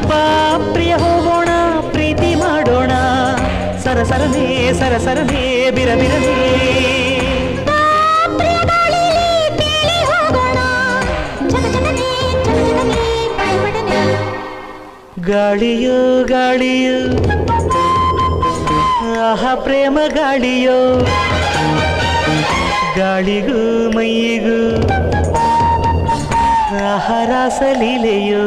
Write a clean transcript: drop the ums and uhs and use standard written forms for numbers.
ಬಾ ಪ್ರಿಯ ಹೋಗೋಣ ಪ್ರೀತಿ ಮಾಡೋಣ ಸರಸರನೆ ಸರಸರನೆ ಬಿರಬಿರನೆ ಗಾಳಿಯೋ ಗಾಳಿಯೋ ಆಹಾ ಪ್ರೇಮ ಗಾಳಿಯೋ ಗಾಳಿಗೂ ಮೈಯಿಗೂ ಆಹಾರ ಸಲೀಲೆಯೋ